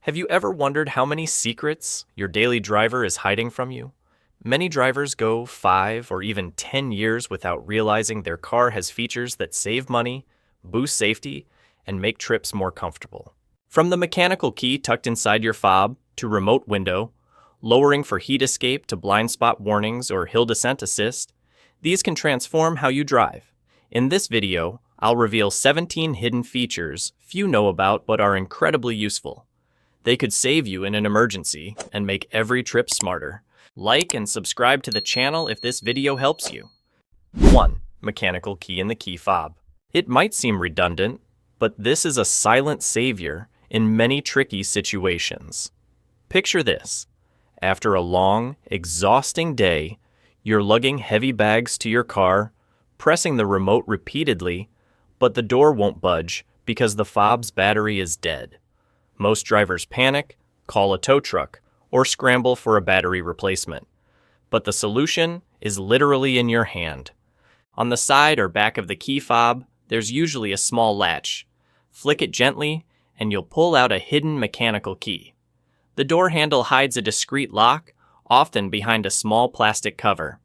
Have you ever wondered how many secrets your daily driver is hiding from you? Many drivers go 5 or even 10 years without realizing their car has features that save money, boost safety, and make trips more comfortable. From the mechanical key tucked inside your fob to remote window, lowering for heat escape to blind spot warnings or hill descent assist, these can transform how you drive. In this video, I'll reveal 17 hidden features few know about but are incredibly useful. They could save you in an emergency and make every trip smarter. Like and subscribe to the channel if this video helps you. 1. Mechanical key in the key fob. It might seem redundant, but this is a silent savior in many tricky situations. Picture this. After a long, exhausting day, you're lugging heavy bags to your car, pressing the remote repeatedly, but the door won't budge because the fob's battery is dead. Most drivers panic, call a tow truck, or scramble for a battery replacement. But the solution is literally in your hand. On the side or back of the key fob, there's usually a small latch. Flick it gently, and you'll pull out a hidden mechanical key. The door handle hides a discreet lock, often behind a small plastic cover.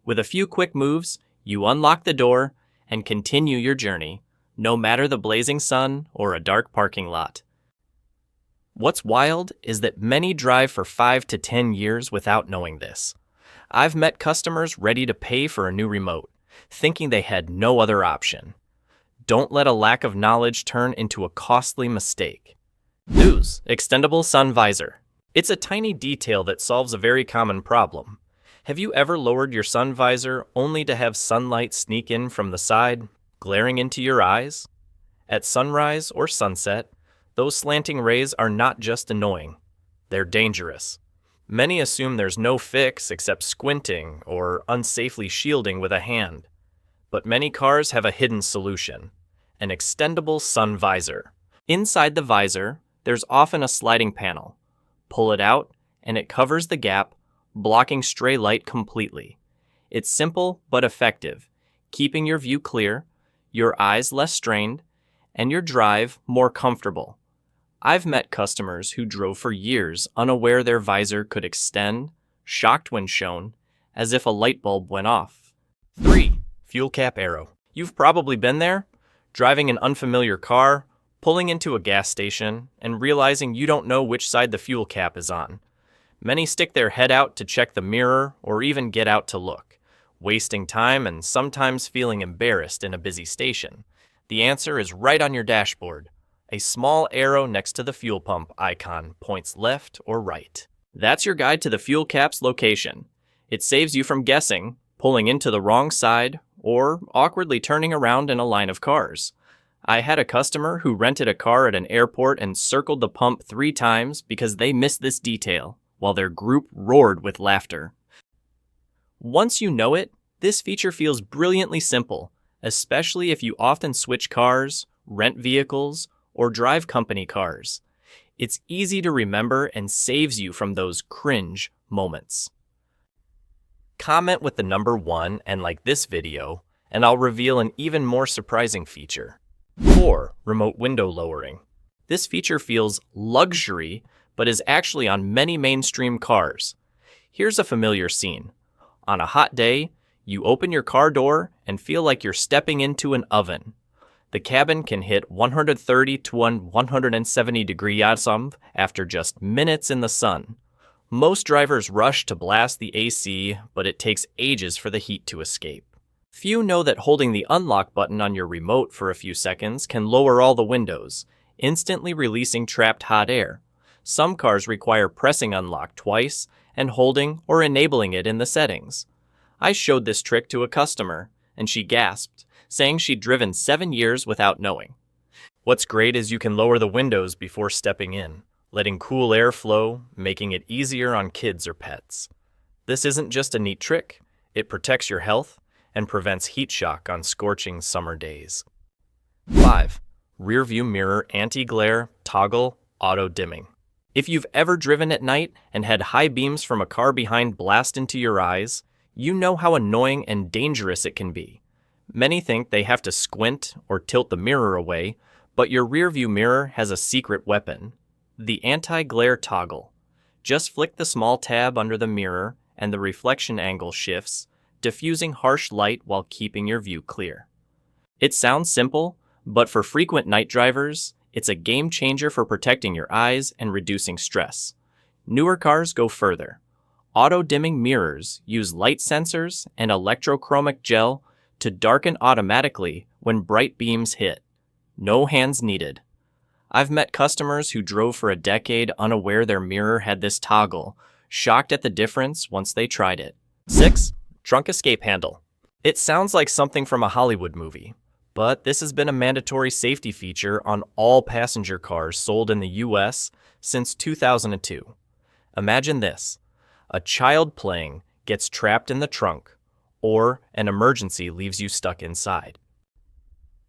With a few quick moves, you unlock the door and continue your journey, no matter the blazing sun or a dark parking lot. What's wild is that many drive for 5 to 10 years without knowing this. I've met customers ready to pay for a new remote, thinking they had no other option. Don't let a lack of knowledge turn into a costly mistake. Use Extendable sun visor. It's a tiny detail that solves a very common problem. Have you ever lowered your sun visor only to have sunlight sneak in from the side, glaring into your eyes? At sunrise or sunset, those slanting rays are not just annoying, they're dangerous. Many assume there's no fix except squinting or unsafely shielding with a hand. But many cars have a hidden solution, an extendable sun visor. Inside the visor, there's often a sliding panel. Pull it out, and it covers the gap, blocking stray light completely. It's simple but effective, keeping your view clear, your eyes less strained, and your drive more comfortable. I've met customers who drove for years unaware their visor could extend, shocked when shown, as if a light bulb went off. 3. Fuel cap arrow. You've probably been there, driving an unfamiliar car, pulling into a gas station, and realizing you don't know which side the fuel cap is on. Many stick their head out to check the mirror or even get out to look, wasting time and sometimes feeling embarrassed in a busy station. The answer is right on your dashboard. A small arrow next to the fuel pump icon points left or right. That's your guide to the fuel cap's location. It saves you from guessing, pulling into the wrong side, or awkwardly turning around in a line of cars. I had a customer who rented a car at an airport and circled the pump 3 times because they missed this detail, while their group roared with laughter. Once you know it, this feature feels brilliantly simple, especially if you often switch cars, rent vehicles, or drive company cars. It's easy to remember and saves you from those cringe moments. Comment with the number 1 and like this video, and I'll reveal an even more surprising feature. 4. Remote window lowering. This feature feels luxury, but is actually on many mainstream cars. Here's a familiar scene. On a hot day, you open your car door and feel like you're stepping into an oven. The cabin can hit 130 to 170 degree Celsius after just minutes in the sun. Most drivers rush to blast the AC, but it takes ages for the heat to escape. Few know that holding the unlock button on your remote for a few seconds can lower all the windows, instantly releasing trapped hot air. Some cars require pressing unlock twice and holding or enabling it in the settings. I showed this trick to a customer, and she gasped, saying she'd driven 7 years without knowing. What's great is you can lower the windows before stepping in, letting cool air flow, making it easier on kids or pets. This isn't just a neat trick, it protects your health and prevents heat shock on scorching summer days. 5. Rear view mirror anti-glare toggle auto dimming. If you've ever driven at night and had high beams from a car behind blast into your eyes, you know how annoying and dangerous it can be. Many think they have to squint or tilt the mirror away, but your rearview mirror has a secret weapon. The anti-glare toggle. Just flick the small tab under the mirror and the reflection angle shifts, diffusing harsh light while keeping your view clear. It sounds simple, but for frequent night drivers, it's a game changer for protecting your eyes and reducing stress. Newer cars go further. Auto-dimming mirrors use light sensors and electrochromic gel to darken automatically when bright beams hit. No hands needed. I've met customers who drove for a decade unaware their mirror had this toggle, shocked at the difference once they tried it. 6. Trunk escape handle. It sounds like something from a Hollywood movie, but this has been a mandatory safety feature on all passenger cars sold in the US since 2002. Imagine this. A child playing gets trapped in the trunk, or an emergency leaves you stuck inside.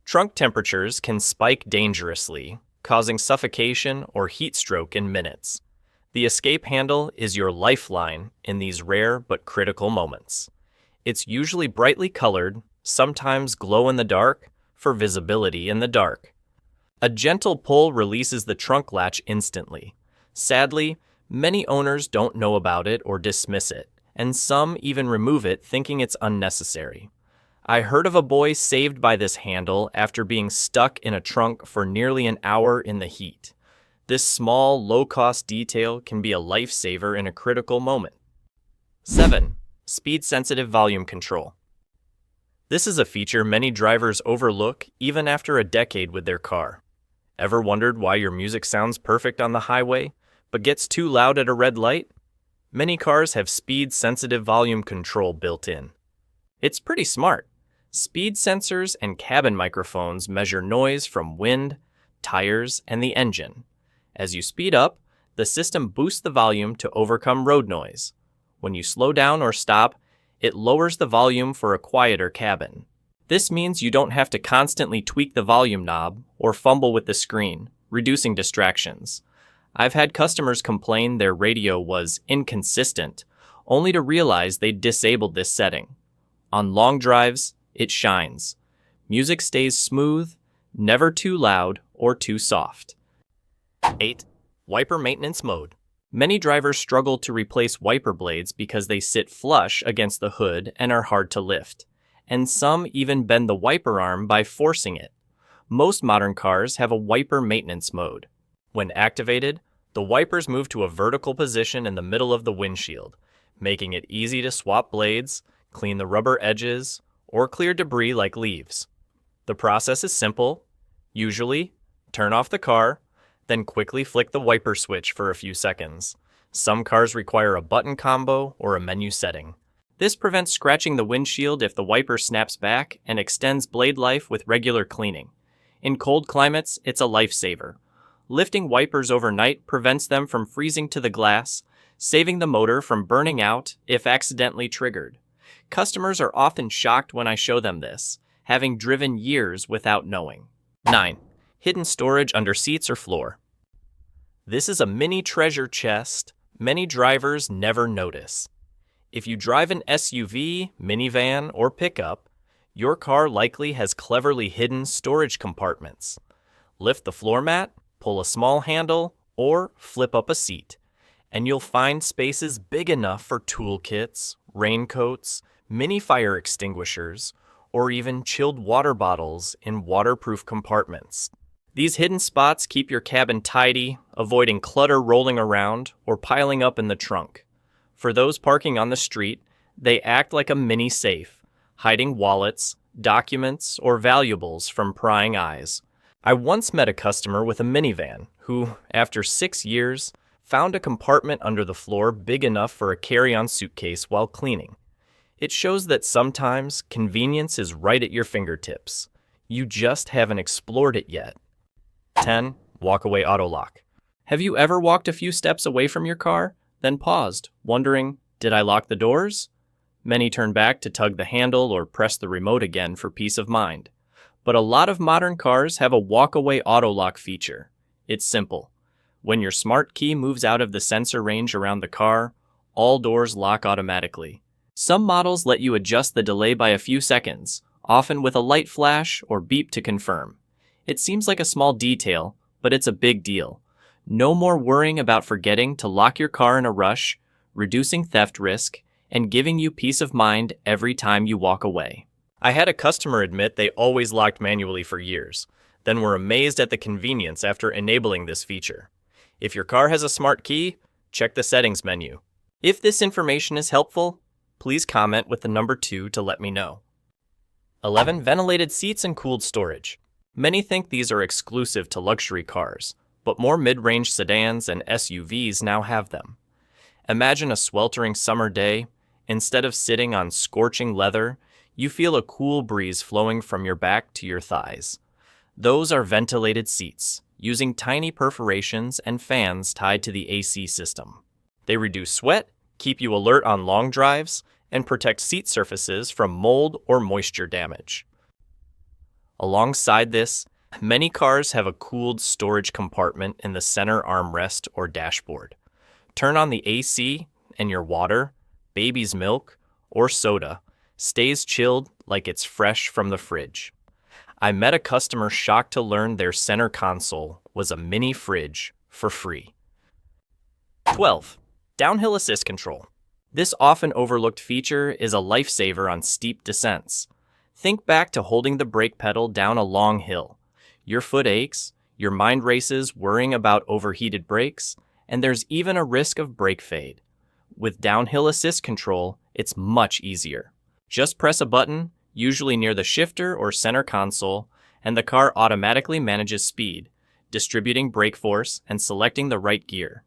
Trunk temperatures can spike dangerously, causing suffocation or heat stroke in minutes. The escape handle is your lifeline in these rare but critical moments. It's usually brightly colored, sometimes glow in the dark, for visibility in the dark. A gentle pull releases the trunk latch instantly. Sadly, many owners don't know about it or dismiss it, and some even remove it thinking it's unnecessary. I heard of a boy saved by this handle after being stuck in a trunk for nearly an hour in the heat. This small, low-cost detail can be a lifesaver in a critical moment. 7. Speed-sensitive volume control. This is a feature many drivers overlook even after a decade with their car. Ever wondered why your music sounds perfect on the highway, but gets too loud at a red light? Many cars have speed-sensitive volume control built in. It's pretty smart. Speed sensors and cabin microphones measure noise from wind, tires, and the engine. As you speed up, the system boosts the volume to overcome road noise. When you slow down or stop, it lowers the volume for a quieter cabin. This means you don't have to constantly tweak the volume knob or fumble with the screen, reducing distractions. I've had customers complain their radio was inconsistent, only to realize they'd disabled this setting. On long drives, it shines. Music stays smooth, never too loud or too soft. 8. Wiper maintenance mode. Many drivers struggle to replace wiper blades because they sit flush against the hood and are hard to lift, and some even bend the wiper arm by forcing it. Most modern cars have a wiper maintenance mode. When activated, the wipers move to a vertical position in the middle of the windshield, making it easy to swap blades, clean the rubber edges, or clear debris like leaves. The process is simple. Usually, turn off the car, then quickly flick the wiper switch for a few seconds. Some cars require a button combo or a menu setting. This prevents scratching the windshield if the wiper snaps back and extends blade life with regular cleaning. In cold climates, it's a lifesaver. Lifting wipers overnight prevents them from freezing to the glass, saving the motor from burning out if accidentally triggered. Customers are often shocked when I show them this, having driven years without knowing. 9. Hidden storage under seats or floor. This is a mini treasure chest many drivers never notice. If you drive an SUV, minivan, or pickup, your car likely has cleverly hidden storage compartments. Lift the floor mat, pull a small handle, or flip up a seat, and you'll find spaces big enough for toolkits, raincoats, mini fire extinguishers, or even chilled water bottles in waterproof compartments. These hidden spots keep your cabin tidy, avoiding clutter rolling around or piling up in the trunk. For those parking on the street, they act like a mini safe, hiding wallets, documents, or valuables from prying eyes. I once met a customer with a minivan who, after 6 years, found a compartment under the floor big enough for a carry-on suitcase while cleaning. It shows that sometimes convenience is right at your fingertips. You just haven't explored it yet. 10. Walk-away auto lock. Have you ever walked a few steps away from your car, then paused, wondering, did I lock the doors? Many turn back to tug the handle or press the remote again for peace of mind. But a lot of modern cars have a walk-away auto lock feature. It's simple. When your smart key moves out of the sensor range around the car, all doors lock automatically. Some models let you adjust the delay by a few seconds, often with a light flash or beep to confirm. It seems like a small detail, but it's a big deal. No more worrying about forgetting to lock your car in a rush, reducing theft risk, and giving you peace of mind every time you walk away. I had a customer admit they always locked manually for years, then were amazed at the convenience after enabling this feature. If your car has a smart key, check the settings menu. If this information is helpful, please comment with the number 2 to let me know. 11. Ventilated seats and cooled storage. Many think these are exclusive to luxury cars, but more mid-range sedans and SUVs now have them. Imagine a sweltering summer day. Instead of sitting on scorching leather, you feel a cool breeze flowing from your back to your thighs. Those are ventilated seats, using tiny perforations and fans tied to the AC system. They reduce sweat, keep you alert on long drives, and protect seat surfaces from mold or moisture damage. Alongside this, many cars have a cooled storage compartment in the center armrest or dashboard. Turn on the AC, and your water, baby's milk, or soda stays chilled like it's fresh from the fridge. I met a customer shocked to learn their center console was a mini fridge for free. 12. Downhill assist control. This often overlooked feature is a lifesaver on steep descents. Think back to holding the brake pedal down a long hill. Your foot aches, your mind races worrying about overheated brakes, and there's even a risk of brake fade. With downhill assist control, it's much easier. Just press a button, usually near the shifter or center console, and the car automatically manages speed, distributing brake force and selecting the right gear.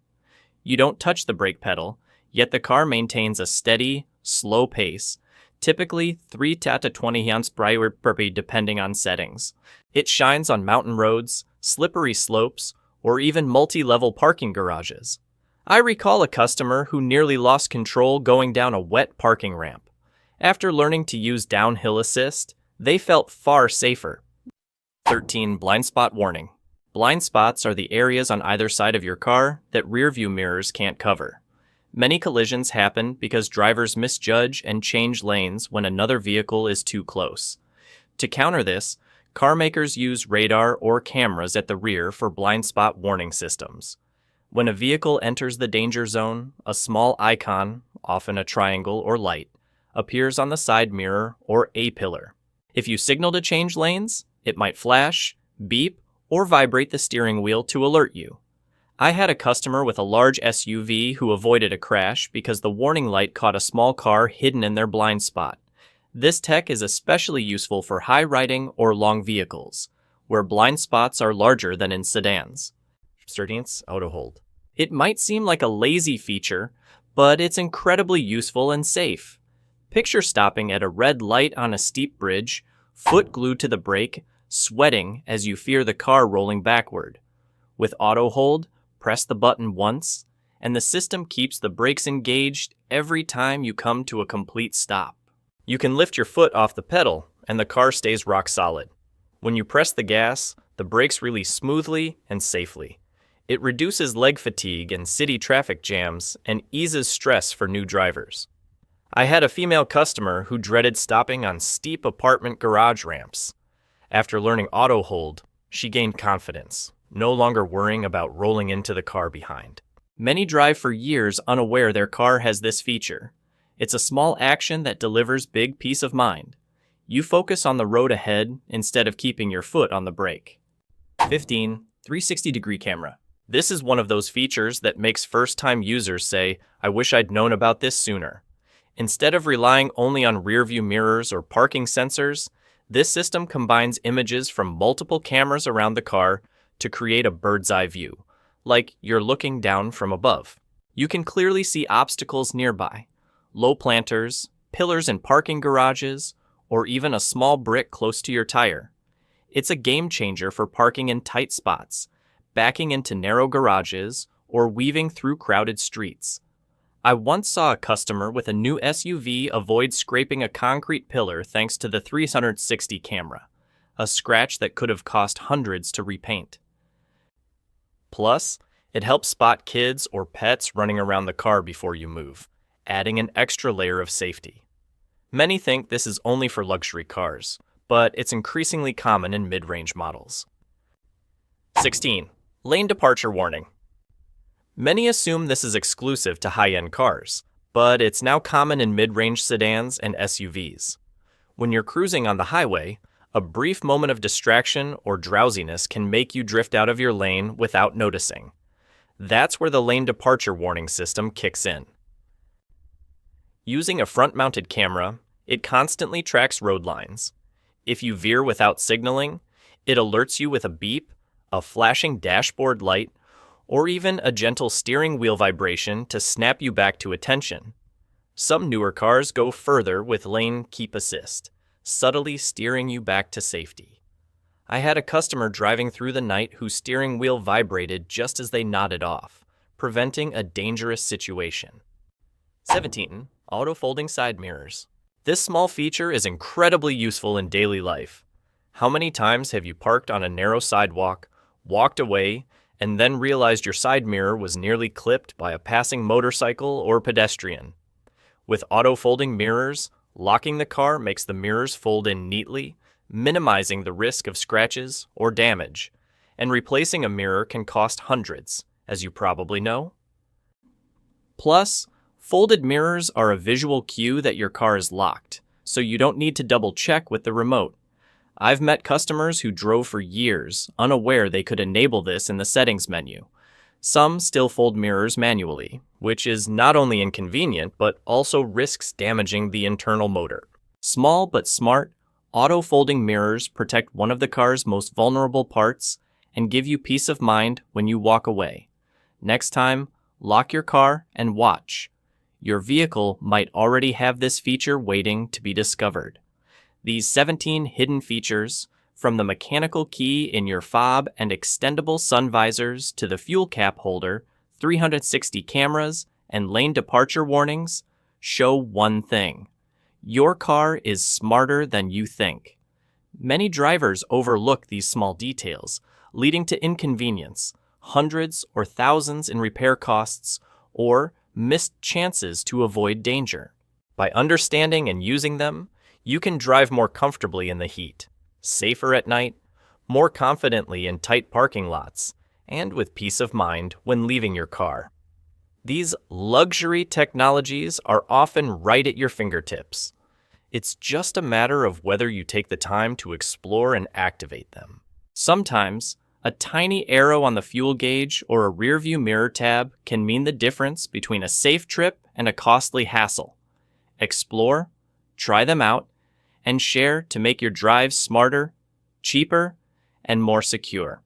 You don't touch the brake pedal, yet the car maintains a steady, slow pace, typically 3 to 20 mph depending on settings. It shines on mountain roads, slippery slopes, or even multi-level parking garages. I recall a customer who nearly lost control going down a wet parking ramp. After learning to use downhill assist, they felt far safer. 13. Blind spot warning. Blind spots are the areas on either side of your car that rearview mirrors can't cover. Many collisions happen because drivers misjudge and change lanes when another vehicle is too close. To counter this, car makers use radar or cameras at the rear for blind spot warning systems. When a vehicle enters the danger zone, a small icon, often a triangle or light, appears on the side mirror or A-pillar. If you signal to change lanes, it might flash, beep, or vibrate the steering wheel to alert you. I had a customer with a large SUV who avoided a crash because the warning light caught a small car hidden in their blind spot. This tech is especially useful for high-riding or long vehicles, where blind spots are larger than in sedans. 13. Autohold. It might seem like a lazy feature, but it's incredibly useful and safe. Picture stopping at a red light on a steep bridge, foot glued to the brake, sweating as you fear the car rolling backward. With Autohold, press the button once, and the system keeps the brakes engaged every time you come to a complete stop. You can lift your foot off the pedal, and the car stays rock solid. When you press the gas, the brakes release smoothly and safely. It reduces leg fatigue in city traffic jams and eases stress for new drivers. I had a female customer who dreaded stopping on steep apartment garage ramps. After learning Autohold, she gained confidence, no longer worrying about rolling into the car behind. Many drive for years unaware their car has this feature. It's a small action that delivers big peace of mind. You focus on the road ahead instead of keeping your foot on the brake. 15. 360-degree camera. This is one of those features that makes first-time users say, "I wish I'd known about this sooner." Instead of relying only on rearview mirrors or parking sensors, this system combines images from multiple cameras around the car to create a bird's-eye view, like you're looking down from above. You can clearly see obstacles nearby, low planters, pillars in parking garages, or even a small brick close to your tire. It's a game changer for parking in tight spots, backing into narrow garages, or weaving through crowded streets. I once saw a customer with a new SUV avoid scraping a concrete pillar thanks to the 360 camera, a scratch that could have cost hundreds to repaint. Plus, it helps spot kids or pets running around the car before you move, adding an extra layer of safety. Many think this is only for luxury cars, but it's increasingly common in mid-range models. 16. Lane departure warning. Many assume this is exclusive to high-end cars, but it's now common in mid-range sedans and SUVs. When you're cruising on the highway, a brief moment of distraction or drowsiness can make you drift out of your lane without noticing. That's where the lane departure warning system kicks in. Using a front-mounted camera, it constantly tracks road lines. If you veer without signaling, it alerts you with a beep, a flashing dashboard light, or even a gentle steering wheel vibration to snap you back to attention. Some newer cars go further with lane keep assist, subtly steering you back to safety. I had a customer driving through the night whose steering wheel vibrated just as they nodded off, preventing a dangerous situation. 17. Auto-folding side mirrors. This small feature is incredibly useful in daily life. How many times have you parked on a narrow sidewalk, walked away, and then realized your side mirror was nearly clipped by a passing motorcycle or pedestrian? With auto-folding mirrors, locking the car makes the mirrors fold in neatly, minimizing the risk of scratches or damage, and replacing a mirror can cost hundreds, as you probably know. Plus, folded mirrors are a visual cue that your car is locked, so you don't need to double-check with the remote. I've met customers who drove for years, unaware they could enable this in the settings menu. Some still fold mirrors manually, which is not only inconvenient, but also risks damaging the internal motor. Small but smart, auto-folding mirrors protect one of the car's most vulnerable parts and give you peace of mind when you walk away. Next time, lock your car and watch. Your vehicle might already have this feature waiting to be discovered. These 17 hidden features, from the mechanical key in your fob and extendable sun visors to the fuel cap holder, 360 cameras, and lane departure warnings, show one thing. Your car is smarter than you think. Many drivers overlook these small details, leading to inconvenience, hundreds or thousands in repair costs, or missed chances to avoid danger. By understanding and using them, you can drive more comfortably in the heat, safer at night, more confidently in tight parking lots, and with peace of mind when leaving your car. These luxury technologies are often right at your fingertips. It's just a matter of whether you take the time to explore and activate them. Sometimes, a tiny arrow on the fuel gauge or a rearview mirror tab can mean the difference between a safe trip and a costly hassle. Explore, try them out, and share to make your drive smarter, cheaper, and more secure.